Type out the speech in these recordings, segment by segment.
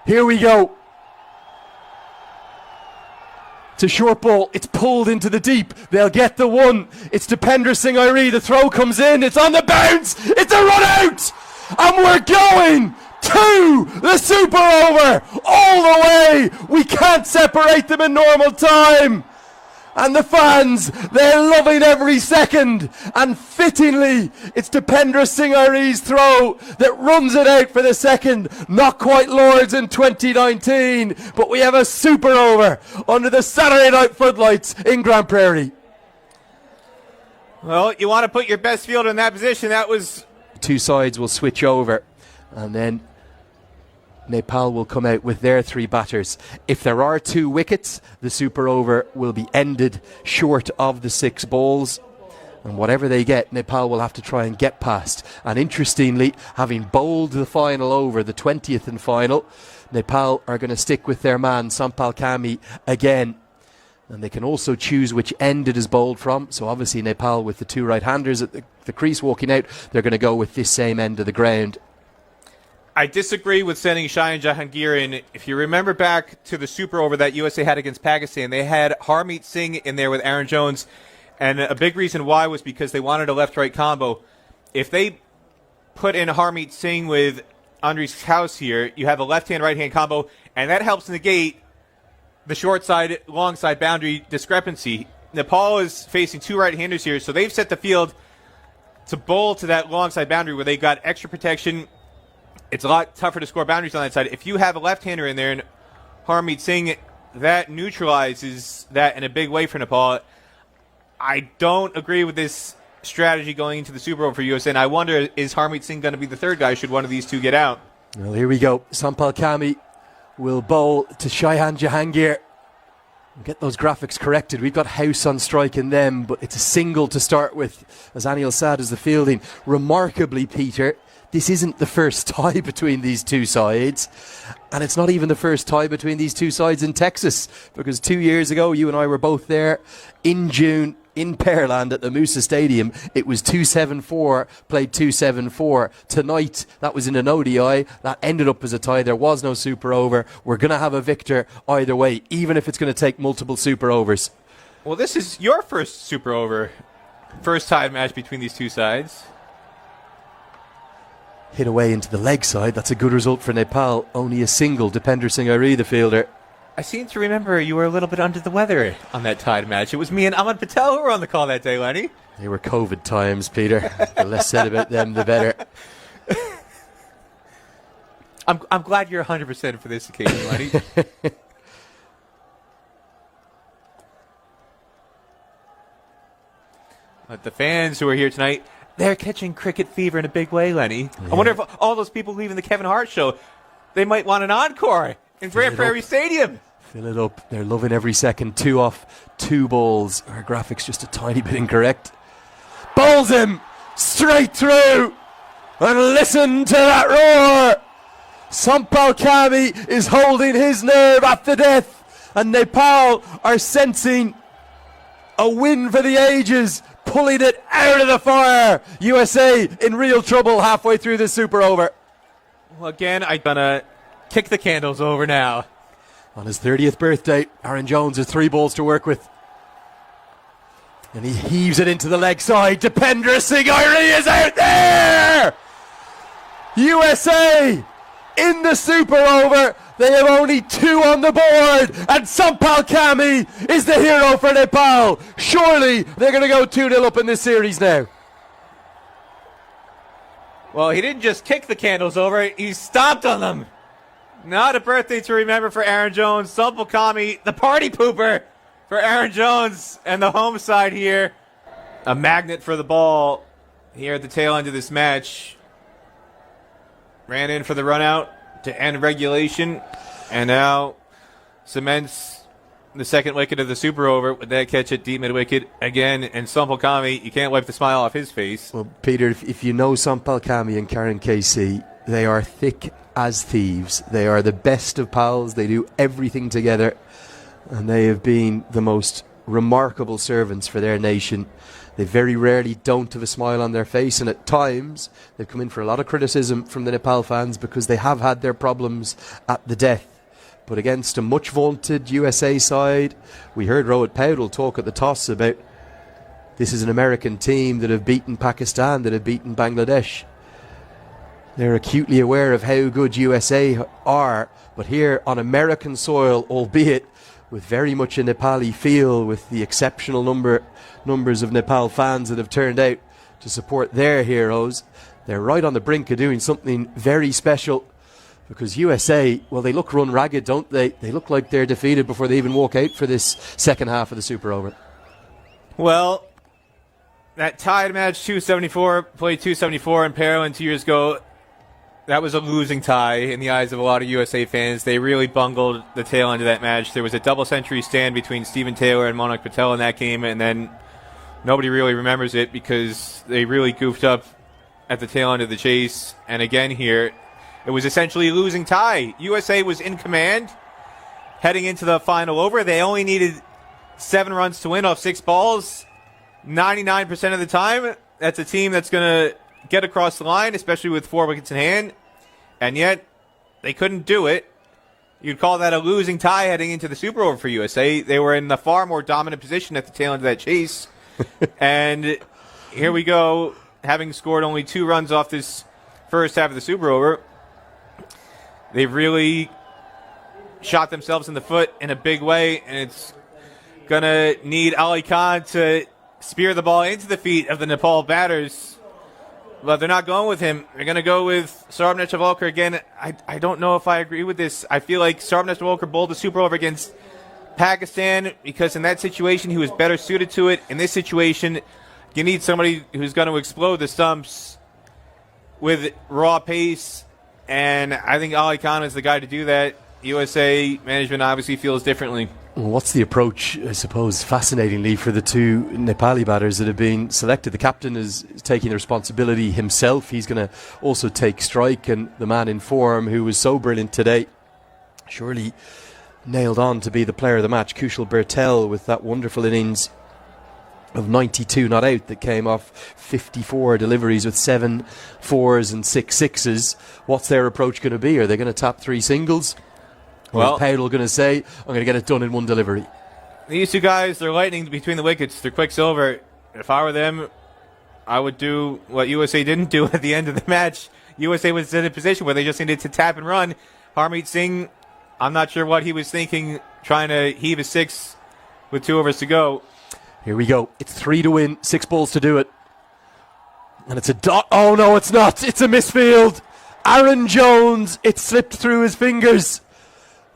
Here we go. It's a short ball. It's pulled into the deep. They'll get the one. It's Dipender Singh Airi. The throw comes in. It's on the bounce. It's a run out. And we're going to the Super Over all the way. We can't separate them in normal time. And the fans, they're loving every second. And fittingly, it's Dipender Singh Airi's throw that runs it out for the second. Not quite Lords in 2019, but we have a Super Over under the Saturday night floodlights in Grand Prairie. Well, you want to put your best fielder in that position. That was... Two sides will switch over, and then Nepal will come out with their three batters. If there are 2 wickets, the Super Over will be ended short of the 6 balls. And whatever they get, Nepal will have to try and get past. And interestingly, having bowled the final over, the 20th and final, Nepal are going to stick with their man, Sampal Kami, again. And they can also choose which end it is bowled from. So obviously Nepal, with the 2 right-handers at the crease walking out, they're going to go with this same end of the ground. I disagree with sending Shayan Jahangir in. If you remember back to the Super Over that USA had against Pakistan, they had Harmeet Singh in there with Aaron Jones. And a big reason why was because they wanted a left-right combo. If they put in Harmeet Singh with Andries Kous here, you have a left-hand, right-hand combo, and that helps negate the short side, long side boundary discrepancy. Nepal is facing 2 right-handers here, so they've set the field to bowl to that long side boundary where they've got extra protection. It's a lot tougher to score boundaries on that side. If you have a left-hander in there and Harmeet Singh, that neutralizes that in a big way for Nepal. I don't agree with this strategy going into the Super Bowl for USA, and I wonder, is Harmeet Singh going to be the third guy should one of these 2 get out? Well, here we go. Sampal Kami will bowl to Shayan Jahangir. We'll get those graphics corrected. We've got House on strike in them, but it's a single to start with, as Anil Sad is the fielding. Remarkably, Peter, this isn't the first tie between these 2 sides, and it's not even the first tie between these 2 sides in Texas, because 2 years ago you and I were both there in June in Pearland at the Moosa Stadium. It was 2-7-4, played 2-7-4. Tonight, that was in an ODI. That ended up as a tie. There was no Super Over. We're going to have a victor either way, even if it's going to take multiple Super Overs. Well, this is your first Super Over. First tied match between these 2 sides. Hit away into the leg side. That's a good result for Nepal. Only a single. Dipender Singh Airi, the fielder. I seem to remember you were a little bit under the weather on that tied match. It was me and Ahmed Patel who were on the call that day, Lenny. They were COVID times, Peter. The less said about them, the better. I'm glad you're 100% for this occasion, Lenny. But the fans who are here tonight, they're catching cricket fever in a big way, Lenny. Yeah. I wonder if all those people leaving the Kevin Hart show, they might want an encore in Grand Prairie Stadium. Fill it up. They're loving every second. 2 off, 2 balls. Our graphics just a tiny bit incorrect. Bowls him straight through. And listen to that roar. Sampal Kami is holding his nerve at the death. And Nepal are sensing a win for the ages, pulling it out of the fire. USA in real trouble halfway through this Super Over. Well, again, I'm going to kick the candles over now. On his 30th birthday, Aaron Jones has 3 balls to work with. And he heaves it into the leg side. Dipender Singh Airi is out there! USA in the Super Over. They have only 2 on the board. And Sampal Kami is the hero for Nepal. Surely they're going to go 2-0 up in this series now. Well, he didn't just kick the candles over. He stomped on them. Not a birthday to remember for Aaron Jones. Sampal Kami, the party pooper for Aaron Jones and the home side here. A magnet for the ball here at the tail end of this match. Ran in for the run out to end regulation, and now cements the second wicket of the Super Over with that catch at deep mid wicket again. And Sampal Kami, you can't wipe the smile off his face. Well, Peter, if you know Sampal Kami and Karen KC, they are thick as thieves. They are the best of pals. They do everything together, and they have been the most remarkable servants for their nation. They very rarely don't have a smile on their face, and at times they've come in for a lot of criticism from the Nepal fans because they have had their problems at the death. But against a much vaunted USA side, we heard Rohit Paudel talk at the toss about this is an American team that have beaten Pakistan, that have beaten Bangladesh. They're acutely aware of how good USA are, but here on American soil, albeit with very much a Nepali feel, with the exceptional numbers of Nepal fans that have turned out to support their heroes, they're right on the brink of doing something very special. Because USA, well, they look run ragged, don't they? They look like they're defeated before they even walk out for this second half of the Super Over. Well, that tied match 274, played 274 in Paralympics 2 years ago. That was a losing tie in the eyes of a lot of USA fans. They really bungled the tail end of that match. There was a double century stand between Stephen Taylor and Monak Patel in that game, and then nobody really remembers it because they really goofed up at the tail end of the chase. And again here, it was essentially a losing tie. USA was in command heading into the final over. They only needed 7 runs to win off 6 balls. 99% of the time, that's a team that's going to get across the line, especially with 4 wickets in hand. And yet, they couldn't do it. You'd call that a losing tie heading into the Super Over for USA. They were in a far more dominant position at the tail end of that chase. And here we go, having scored only 2 runs off this first half of the Super Over. They've really shot themselves in the foot in a big way, and it's going to need Ali Khan to spear the ball into the feet of the Nepal batters. But they're not going with him. They're going to go with Saurabh Netravalkar again. I don't know if I agree with this. I feel like Saurabh Netravalkar bowled the Super Over against Pakistan because in that situation he was better suited to it. In this situation, you need somebody who's going to explode the stumps with raw pace. And I think Ali Khan is the guy to do that. USA management obviously feels differently. Well, what's the approach, I suppose, fascinatingly, for the 2 Nepali batters that have been selected? The captain is taking the responsibility himself. He's going to also take strike, and the man in form who was so brilliant today, surely nailed on to be the player of the match, Kushal Bertel, with that wonderful innings of 92 not out that came off 54 deliveries with 7 fours and 6 sixes. What's their approach going to be? Are they going to tap 3 singles? Well, Paudel going to say, I'm going to get it done in 1 delivery. These 2 guys, they're lightning between the wickets. They're quick silver. If I were them, I would do what USA didn't do at the end of the match. USA was in a position where they just needed to tap and run. Harmeet Singh, I'm not sure what he was thinking, trying to heave a 6 with 2 overs to go. Here we go. It's 3 to win, 6 balls to do it. And it's a dot. Oh, no, it's not. It's a misfield. Aaron Jones, it slipped through his fingers.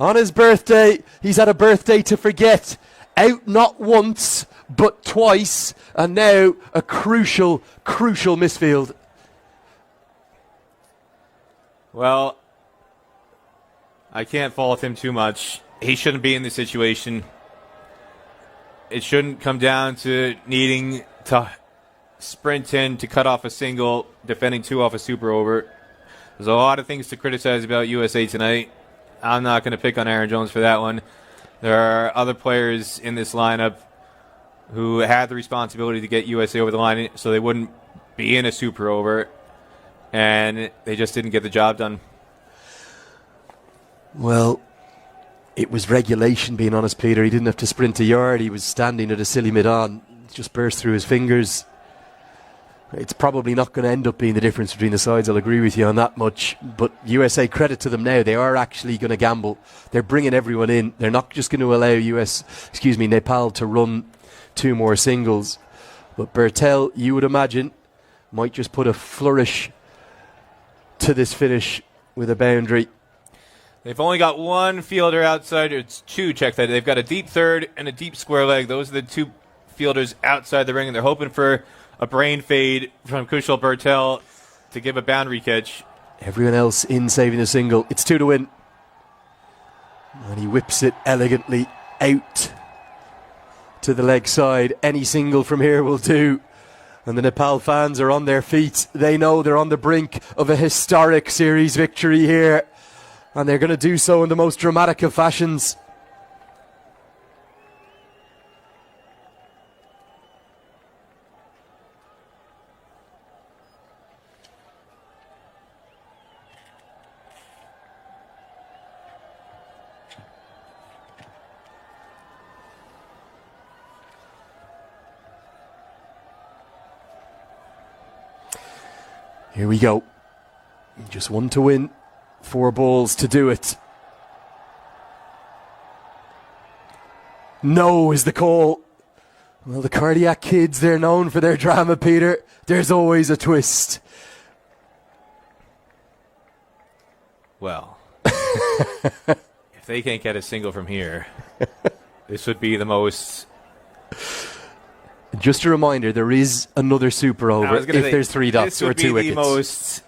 On his birthday, he's had a birthday to forget. Out not once, but twice. And now a crucial misfield. Well, I can't fault him too much. He shouldn't be in this situation. It shouldn't come down to needing to sprint in to cut off a single, defending 2 off a Super Over. There's a lot of things to criticize about USA tonight. I'm not going to pick on Aaron Jones for that one. There are other players in this lineup who had the responsibility to get USA over the line so they wouldn't be in a Super Over, and they just didn't get the job done. Well, it was regulation, being honest, Peter. He didn't have to sprint a yard. He was standing at a silly mid-on. It just burst through his fingers. It's probably not going to end up being the difference between the sides. I'll agree with you on that much. But USA, credit to them now. They are actually going to gamble. They're bringing everyone in. They're not just going to allow Nepal to run 2 more singles. But Bertel, you would imagine, might just put a flourish to this finish with a boundary. They've only got 1 fielder outside. It's 2, check that. They've got a deep third and a deep square leg. Those are the 2 fielders outside the ring, and they're hoping for a brain fade from Kushal Bertel to give a boundary catch. Everyone else in saving a single. It's 2 to win. And he whips it elegantly out to the leg side. Any single from here will do. And the Nepal fans are on their feet. They know they're on the brink of a historic series victory here. And they're going to do so in the most dramatic of fashions. Here we go. Just one to win. 4 balls to do it. No is the call. Well, the Cardiac Kids, they're known for their drama, Peter. There's always a twist. Well, if they can't get a single from here, this would be the most... Just a reminder, there is another super over if there's 3 dots or 2 wickets. This would be the most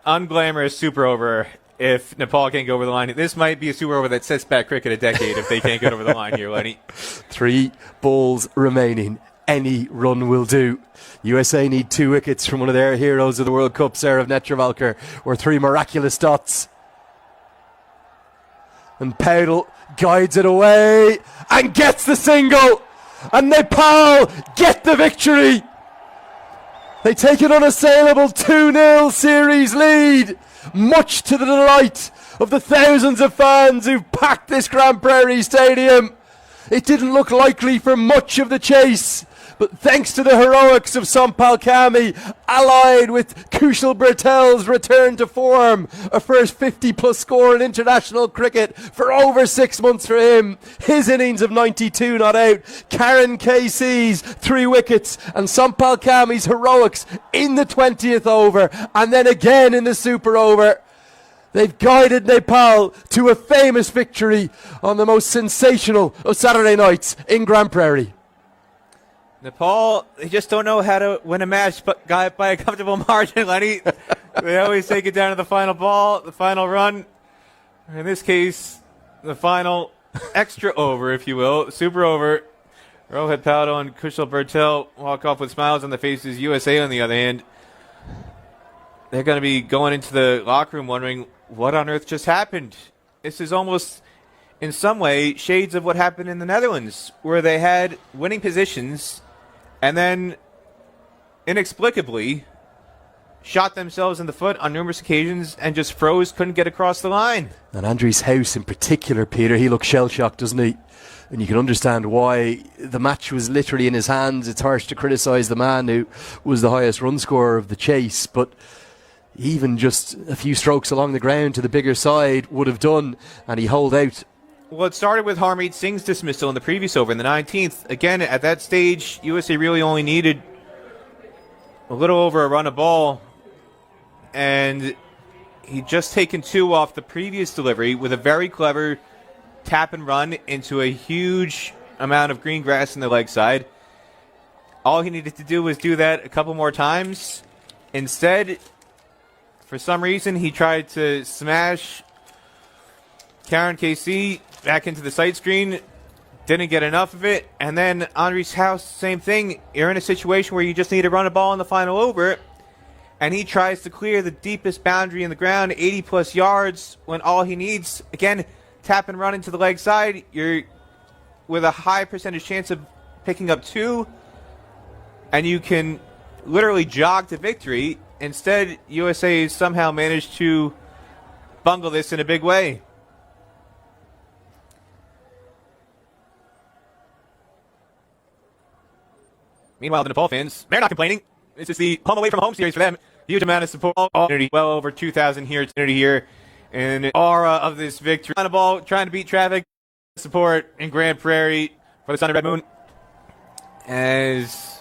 unglamorous super over if Nepal can't go over the line. This might be a super over that sets back cricket a decade if they can't get over the line here, Lenny. 3 balls remaining. Any run will do. USA need 2 wickets from one of their heroes of the World Cup, Saurav Netravalkar, or 3 miraculous dots. And Paudel guides it away and gets the single. And Nepal get the victory. They take an unassailable 2-0 series lead, much to the delight of the thousands of fans who've packed this Grand Prairie Stadium. It didn't look likely for much of the chase, but thanks to the heroics of Sampal Kami, allied with Kushal Bertel's return to form, a first 50-plus score in international cricket for over 6 months for him, his innings of 92 not out, Karen KC's 3 wickets, and Sampal Kami's heroics in the 20th over, and then again in the super over. They've guided Nepal to a famous victory on the most sensational of Saturday nights in Grand Prairie. Nepal, they just don't know how to win a match by a comfortable margin, Lenny. They always take it down to the final ball, the final run. In this case, the final extra over, if you will, super over. Rohit Paudel and Kushal Bertel walk off with smiles on their faces. USA, on the other hand, they're going to be going into the locker room wondering what on earth just happened. This is almost, in some way, shades of what happened in the Netherlands, where they had winning positions and then inexplicably shot themselves in the foot on numerous occasions and just froze, couldn't get across the line. And Andries House in particular, Peter, he looks shell-shocked, doesn't he? And you can understand why. The match was literally in his hands. It's harsh to criticise the man who was the highest run scorer of the chase, but even just a few strokes along the ground to the bigger side would have done, and he holed out. Well, it started with Harmeet Singh's dismissal in the previous over in the 19th. Again, at that stage, USA really only needed a little over a run of ball, and he'd just taken 2 off the previous delivery with a very clever tap and run into a huge amount of green grass in the leg side. All he needed to do was do that a couple more times. Instead, for some reason, he tried to smash Karen KC back into the sight screen, didn't get enough of it, and then Andries House, same thing. You're in a situation where you just need to run a ball in the final over, and he tries to clear the deepest boundary in the ground, 80-plus yards, when all he needs, again, tap and run into the leg side. You're with a high percentage chance of picking up 2, and you can literally jog to victory. Instead, USA somehow managed to bungle this in a big way. Meanwhile, the Nepal fans, they're not complaining. This is the home away from home series for them. Huge amount of support. Well over 2,000 here in aura of this victory. On the ball, trying to beat traffic. Support in Grand Prairie for the Sun and Red Moon. As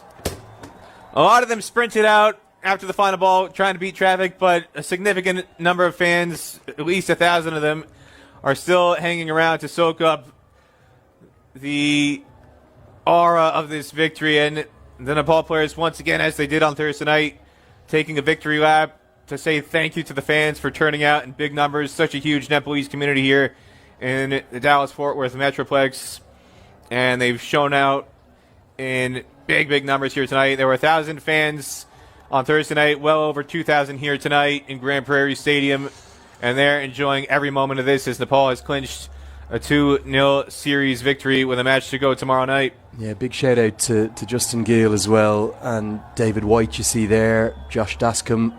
a lot of them sprinted out after the final ball, trying to beat traffic, but a significant number of fans, at least 1,000 of them, are still hanging around to soak up the aura of this victory. And the Nepal players, once again, as they did on Thursday night, taking a victory lap to say thank you to the fans for turning out in big numbers. Such a huge Nepalese community here in the Dallas-Fort Worth Metroplex. And they've shown out in big numbers here tonight. There were 1,000 fans on Thursday night, well over 2,000 here tonight in Grand Prairie Stadium. And they're enjoying every moment of this as Nepal has clinched a 2-0 series victory with a match to go tomorrow night. Yeah, big shout out to Justin Gill as well, and David White you see there, Josh Dascombe,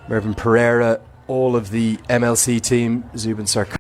Mervyn Pereira, all of the MLC team, Zubin Sarkar.